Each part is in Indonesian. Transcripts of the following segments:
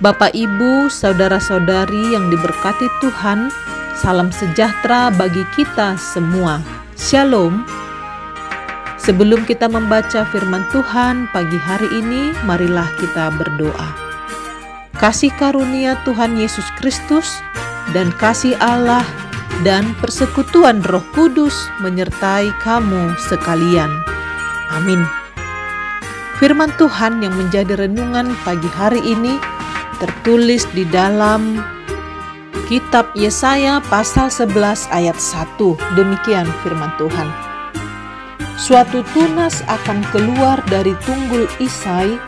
Bapak, Ibu, saudara-saudari yang diberkati Tuhan, salam sejahtera bagi kita semua. Shalom. Sebelum kita membaca firman Tuhan pagi hari ini, marilah kita berdoa. Kasih karunia Tuhan Yesus Kristus dan kasih Allah dan persekutuan Roh Kudus menyertai kamu sekalian. Amin. Firman Tuhan yang menjadi renungan pagi hari ini tertulis di dalam kitab Yesaya pasal 11 ayat 1. Demikian firman Tuhan. Suatu tunas akan keluar dari tunggul Isai,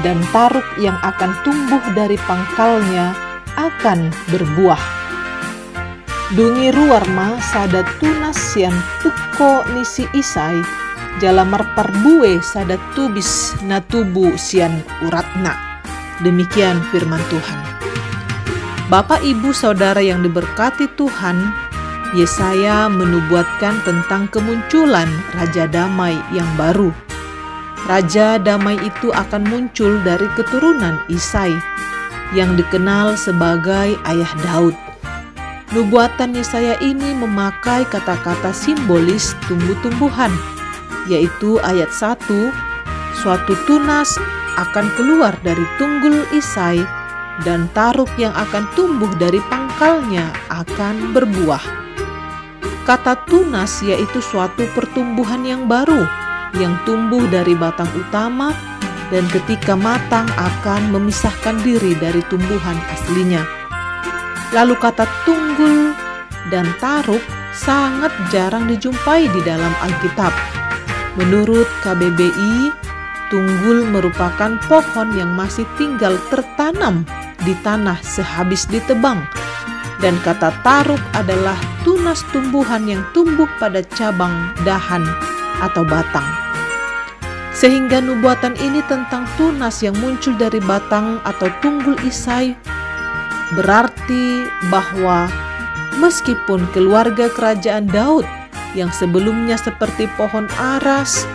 dan taruk yang akan tumbuh dari pangkalnya akan berbuah. Dungi ruarma sada tunas sian tukko nisi Isai, jalamar parbue sada tubis na tubu sian uratna. Demikian firman Tuhan. Bapak, Ibu, Saudara yang diberkati Tuhan, Yesaya menubuatkan tentang kemunculan Raja Damai yang baru. Raja Damai itu akan muncul dari keturunan Isai, yang dikenal sebagai ayah Daud. Nubuatan Yesaya ini memakai kata-kata simbolis tumbuh-tumbuhan, yaitu ayat 1, suatu tunas akan keluar dari tunggul Isai, dan taruk yang akan tumbuh dari pangkalnya akan berbuah. Kata tunas yaitu suatu pertumbuhan yang baru yang tumbuh dari batang utama dan ketika matang akan memisahkan diri dari tumbuhan aslinya. Lalu kata tunggul dan taruk sangat jarang dijumpai di dalam Alkitab. Menurut KBBI, tunggul merupakan pohon yang masih tinggal tertanam di tanah sehabis ditebang. Dan kata taruk adalah tunas tumbuhan yang tumbuh pada cabang, dahan, atau batang. Sehingga nubuatan ini tentang tunas yang muncul dari batang atau tunggul Isai berarti bahwa meskipun keluarga kerajaan Daud yang sebelumnya seperti pohon aras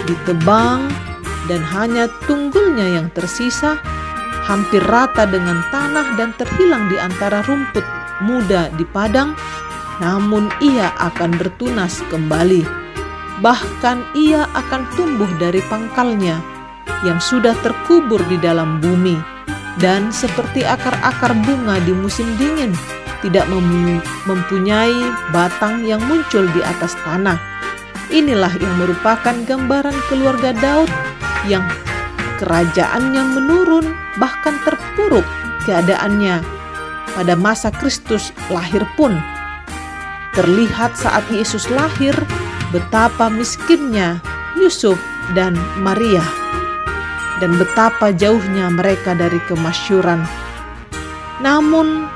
ditebang dan hanya tunggulnya yang tersisa, hampir rata dengan tanah dan terhilang di antara rumput muda di padang, namun ia akan bertunas kembali. Bahkan ia akan tumbuh dari pangkalnya yang sudah terkubur di dalam bumi, dan seperti akar-akar bunga di musim dingin, tidak mempunyai batang yang muncul di atas tanah. Inilah yang merupakan gambaran keluarga Daud yang kerajaannya menurun, bahkan terpuruk keadaannya pada masa Kristus lahir pun. Terlihat saat Yesus lahir betapa miskinnya Yusuf dan Maria dan betapa jauhnya mereka dari kemasyhuran. Namun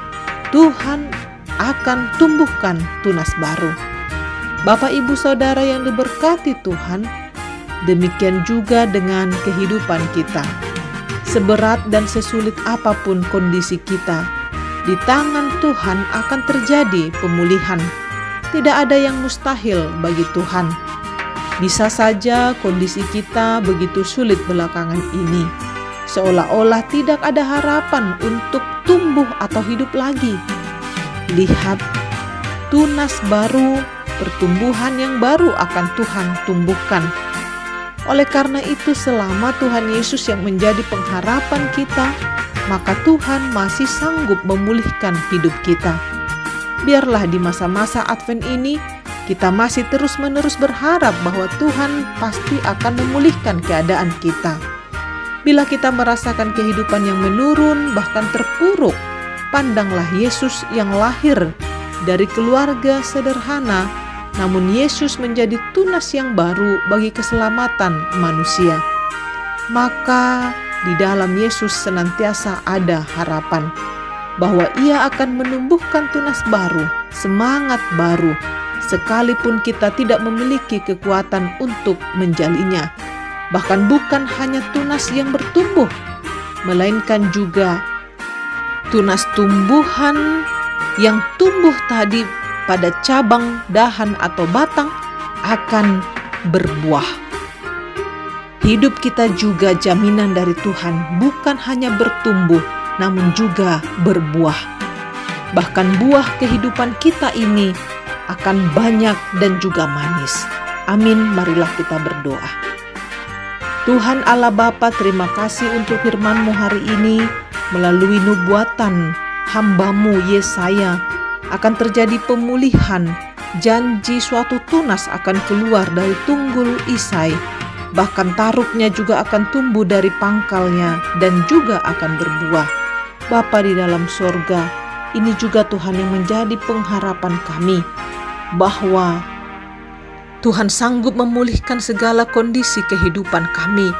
Tuhan akan tumbuhkan tunas baru. Bapak, Ibu, Saudara yang diberkati Tuhan, demikian juga dengan kehidupan kita. Seberat dan sesulit apapun kondisi kita, di tangan Tuhan akan terjadi pemulihan. Tidak ada yang mustahil bagi Tuhan. Bisa saja kondisi kita begitu sulit belakangan ini, seolah-olah tidak ada harapan untuk tumbuh atau hidup lagi. Lihat, tunas baru, pertumbuhan yang baru akan Tuhan tumbuhkan. Oleh karena itu, selama Tuhan Yesus yang menjadi pengharapan kita, maka Tuhan masih sanggup memulihkan hidup kita. Biarlah di masa-masa Advent ini, kita masih terus-menerus berharap bahwa Tuhan pasti akan memulihkan keadaan kita. Bila kita merasakan kehidupan yang menurun, bahkan terpuruk, pandanglah Yesus yang lahir dari keluarga sederhana, namun Yesus menjadi tunas yang baru bagi keselamatan manusia. Maka di dalam Yesus senantiasa ada harapan bahwa Ia akan menumbuhkan tunas baru, semangat baru, sekalipun kita tidak memiliki kekuatan untuk menjalinya. Bahkan bukan hanya tunas yang bertumbuh, melainkan juga tunas tumbuhan yang tumbuh tadi pada cabang, dahan, atau batang akan berbuah. Hidup kita juga jaminan dari Tuhan, bukan hanya bertumbuh, namun juga berbuah. Bahkan buah kehidupan kita ini akan banyak dan juga manis. Amin, marilah kita berdoa. Tuhan Allah Bapa, terima kasih untuk firman-Mu hari ini. Melalui nubuatan hamba-Mu Yesaya akan terjadi pemulihan, janji suatu tunas akan keluar dari tunggul Isai, bahkan taruknya juga akan tumbuh dari pangkalnya dan juga akan berbuah. Bapa di dalam sorga, ini juga Tuhan yang menjadi pengharapan kami, bahwa Tuhan sanggup memulihkan segala kondisi kehidupan kami.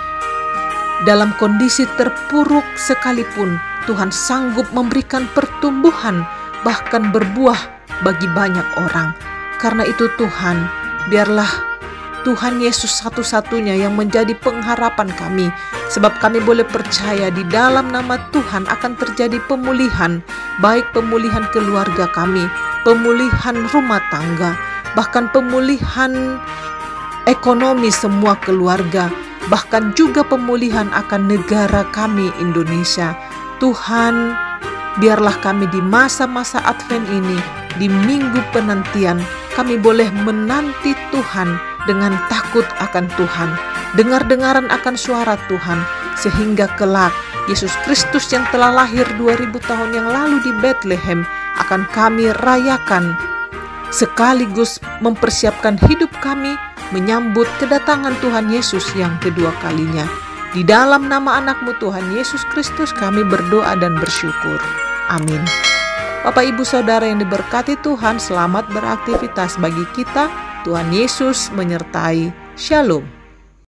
Dalam kondisi terpuruk sekalipun, Tuhan sanggup memberikan pertumbuhan, bahkan berbuah bagi banyak orang. Karena itu Tuhan, biarlah Tuhan Yesus satu-satunya yang menjadi pengharapan kami, sebab kami boleh percaya di dalam nama Tuhan akan terjadi pemulihan, baik pemulihan keluarga kami, pemulihan rumah tangga, bahkan pemulihan ekonomi semua keluarga, bahkan juga pemulihan akan negara kami Indonesia. Tuhan, biarlah kami di masa-masa Advent ini, di minggu penantian, kami boleh menanti Tuhan dengan takut akan Tuhan, dengar-dengaran akan suara Tuhan, sehingga kelak Yesus Kristus yang telah lahir 2000 tahun yang lalu di Bethlehem akan kami rayakan, sekaligus mempersiapkan hidup kami menyambut kedatangan Tuhan Yesus yang kedua kalinya. Di dalam nama anak-Mu Tuhan Yesus Kristus kami berdoa dan bersyukur. Amin. Bapak Ibu Saudara yang diberkati Tuhan, selamat beraktivitas bagi kita. Tuhan Yesus menyertai. Shalom.